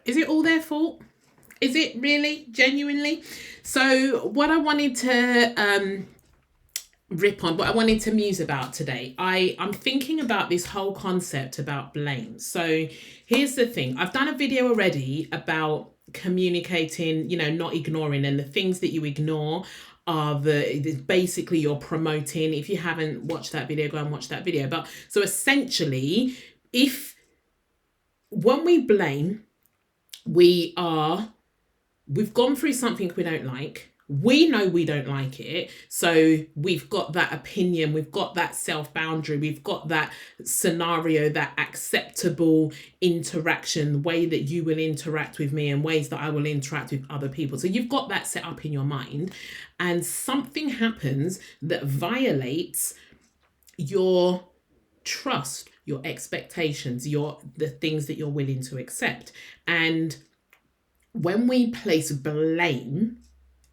Is it all their fault? Is it really, genuinely? So, what I wanted to what I wanted to muse about today, I'm thinking about this whole concept about blame. So, here's the thing: I've done a video already about communicating, not ignoring, and the things that you ignore are basically you're promoting. If you haven't watched that video, go and watch that video. But so essentially, if when we blame, we are we've gone through something we don't like. We know we don't like it. So we've got that opinion, we've got that self boundary, we've got that scenario, that acceptable interaction, way that you will interact with me and ways that I will interact with other people. So you've got that set up in your mind, and something happens that violates your trust, your expectations, the things that you're willing to accept. And when we place blame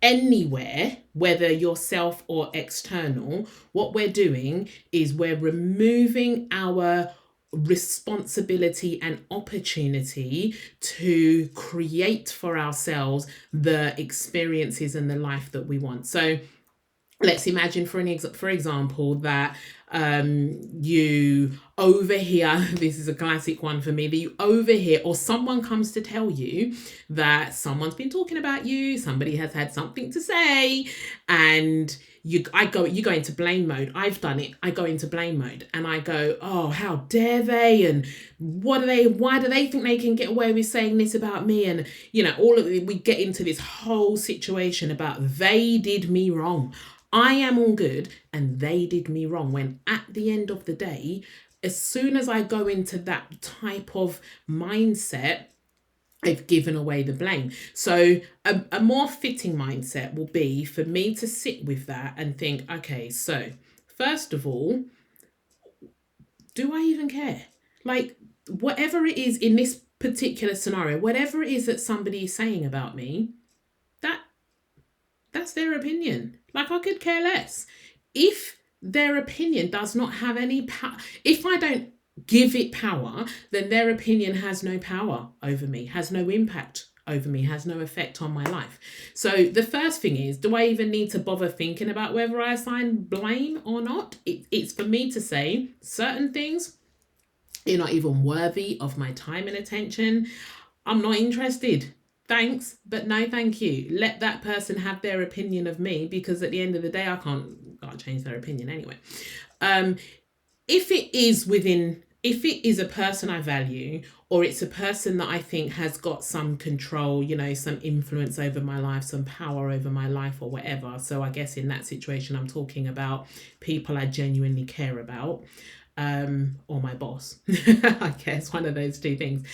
anywhere, whether yourself or external, what we're doing is we're removing our responsibility and opportunity to create for ourselves the experiences and the life that we want. So let's imagine for example that you overhear, this is a classic one for me, that you overhear or someone comes to tell you that someone's been talking about you, somebody has had something to say, and you go into blame mode. I've done it. I go into blame mode and I go, oh, how dare they, and why do they think they can get away with saying this about me? And all of it, we get into this whole situation about they did me wrong, I am all good and they did me wrong, when at the end of the day, as soon as I go into that type of mindset, I've given away the blame. So a more fitting mindset will be for me to sit with that and think, okay, so first of all, do I even care? Like, whatever it is in this particular scenario, whatever it is that somebody is saying about me, that's their opinion. Like, I could care less. If their opinion does not have any power, if I don't give it power, then their opinion has no power over me, has no impact over me, has no effect on my life. So the first thing is, do I even need to bother thinking about whether I assign blame or not? It's for me to say certain things, you're not even worthy of my time and attention. I'm not interested. Thanks, but no thank you. Let that person have their opinion of me, because at the end of the day, I can't change their opinion anyway. If it is a person I value, or it's a person that I think has got some control, some influence over my life, some power over my life or whatever. So I guess in that situation, I'm talking about people I genuinely care about, or my boss. I guess one of those two things.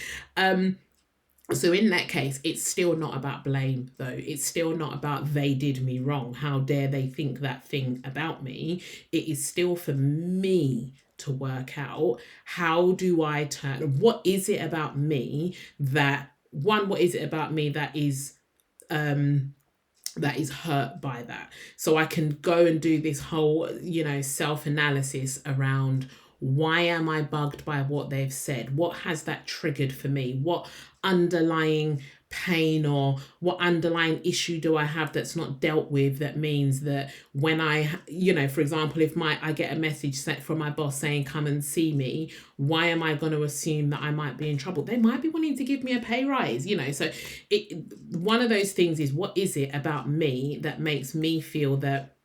So in that case, it's still not about blame, though. It's still not about they did me wrong. How dare they think that thing about me? It is still for me to work out, how do I turn, what is it about me that, what is it about me that is hurt by that? So I can go and do this whole, self-analysis around, why am I bugged by what they've said? What has that triggered for me? What underlying pain or what underlying issue do I have that's not dealt with, that means that when I, for example, if I get a message sent from my boss saying come and see me, why am I going to assume that I might be in trouble? They might be wanting to give me a pay rise, so one of those things is, what is it about me that makes me feel that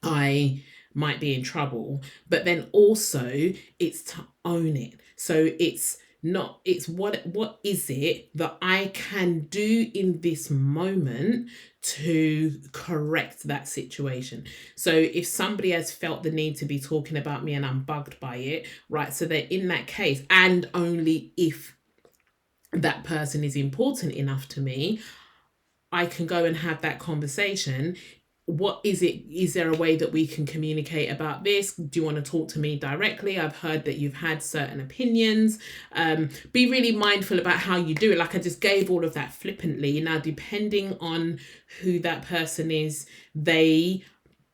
I might be in trouble? But then also it's to own it. So it's what is it that I can do in this moment to correct that situation? So if somebody has felt the need to be talking about me and I'm bugged by it, right? So that in that case, and only if that person is important enough to me, I can go and have that conversation. What is it? Is there a way that we can communicate about this? Do you want to talk to me directly? I've heard that you've had certain opinions. Be really mindful about how you do it. Like, I just gave all of that flippantly. Now, depending on who that person is, they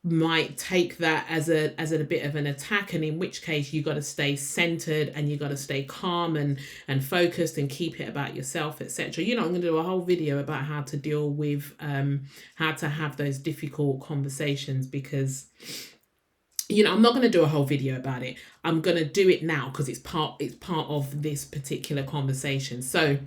might take that as a bit of an attack, and in which case you got to stay centered and you got to stay calm and focused and keep it about yourself, etc. You know, I'm going to do a whole video about how to deal with how to have those difficult conversations, because you know, I'm not going to do a whole video about it. I'm going to do it now because it's part of this particular conversation. So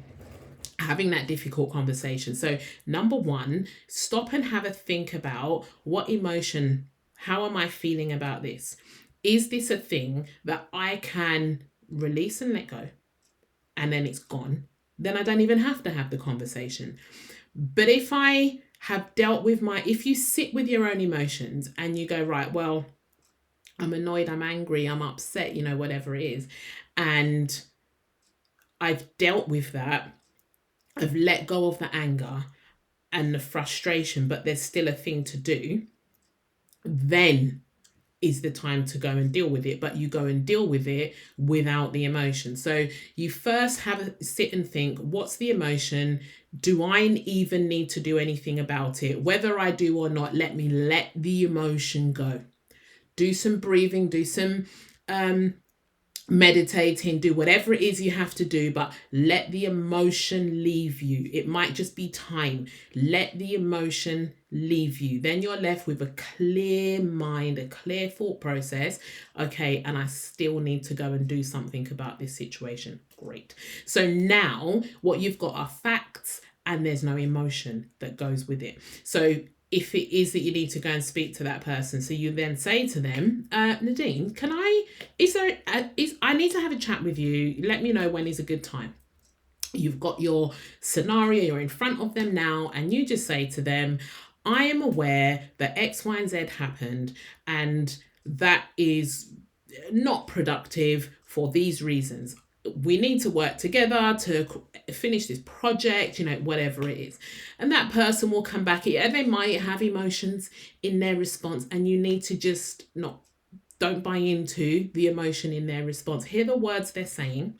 having that difficult conversation. So number one, stop and have a think about what emotion, how am I feeling about this? Is this a thing that I can release and let go, and then it's gone? Then I don't even have to have the conversation. But if I have dealt with if you sit with your own emotions and you go, right, well, I'm annoyed, I'm angry, I'm upset, you know, whatever it is, and I've dealt with that, I've let go of the anger and the frustration, but there's still a thing to do, then is the time to go and deal with it. But you go and deal with it without the emotion. So you first have a sit and think, what's the emotion? Do I even need to do anything about it? Whether I do or not, let me let the emotion go. Do some breathing, do some meditating, do whatever it is you have to do, but let the emotion leave you. It might just be time. Let the emotion leave you. Then you're left with a clear mind, a clear thought process. Okay, and I still need to go and do something about this situation. Great. So now what you've got are facts, and there's no emotion that goes with it. So if it is that you need to go and speak to that person, so you then say to them, Nadine, I need to have a chat with you. Let me know when is a good time. You've got your scenario, you're in front of them now, and you just say to them, I am aware that X, Y, and Z happened, and that is not productive for these reasons. We need to work together to finish this project, you know, whatever it is. And that person will come back. Yeah, they might have emotions in their response, and you need to just don't buy into the emotion in their response. Hear the words they're saying.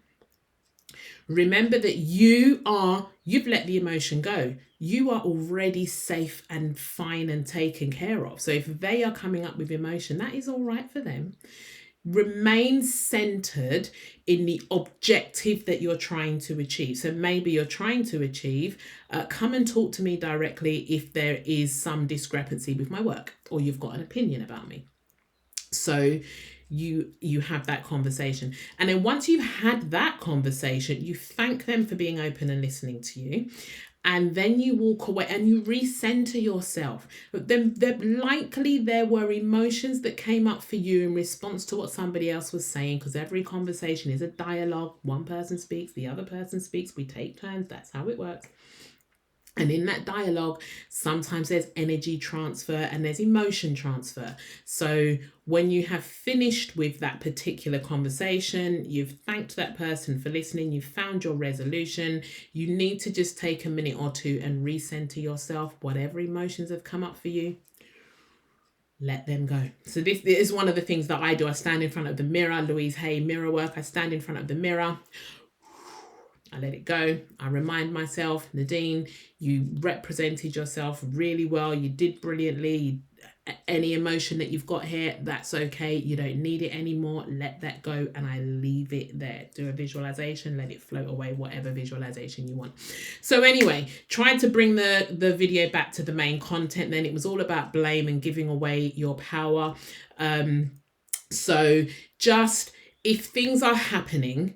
Remember that you've let the emotion go. You are already safe and fine and taken care of. So if they are coming up with emotion, that is all right for them. Remain centered in the objective that you're trying to achieve. So maybe you're trying to achieve, come and talk to me directly if there is some discrepancy with my work, or you've got an opinion about me. So you have that conversation. And then once you've had that conversation, you thank them for being open and listening to you. And then you walk away and you recenter yourself. Then likely there were emotions that came up for you in response to what somebody else was saying, because every conversation is a dialogue. One person speaks, the other person speaks. We take turns. That's how it works. And in that dialogue, sometimes there's energy transfer and there's emotion transfer. So when you have finished with that particular conversation, you've thanked that person for listening, you've found your resolution, you need to just take a minute or two and recenter yourself. Whatever emotions have come up for you, let them go. So this is one of the things that I do. I stand in front of the mirror. Louise Hay mirror work. I stand in front of the mirror. I let it go. I remind myself, Nadine, you represented yourself really well. You did brilliantly. Any emotion that you've got here, that's okay. You don't need it anymore. Let that go, and I leave it there. Do a visualization, let it float away, whatever visualization you want. So anyway, trying to bring the video back to the main content, then it was all about blame and giving away your power. So just if things are happening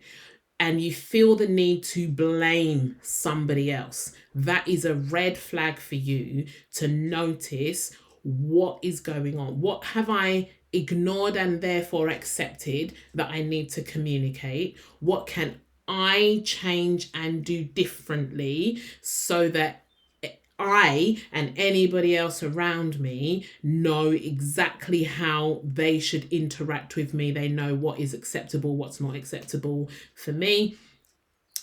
and you feel the need to blame somebody else, that is a red flag for you to notice what is going on. What have I ignored and therefore accepted that I need to communicate? What can I change and do differently so that I and anybody else around me know exactly how they should interact with me? They know what is acceptable, what's not acceptable for me.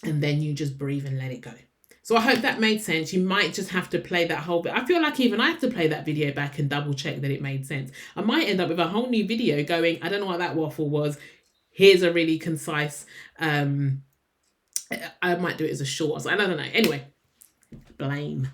And then you just breathe and let it go. So I hope that made sense. You might just have to play that whole bit. I feel like even I have to play that video back and double check that it made sense. I might end up with a whole new video going, I don't know what that waffle was. Here's a really concise, I might do it as a short. I don't know. Anyway, blame.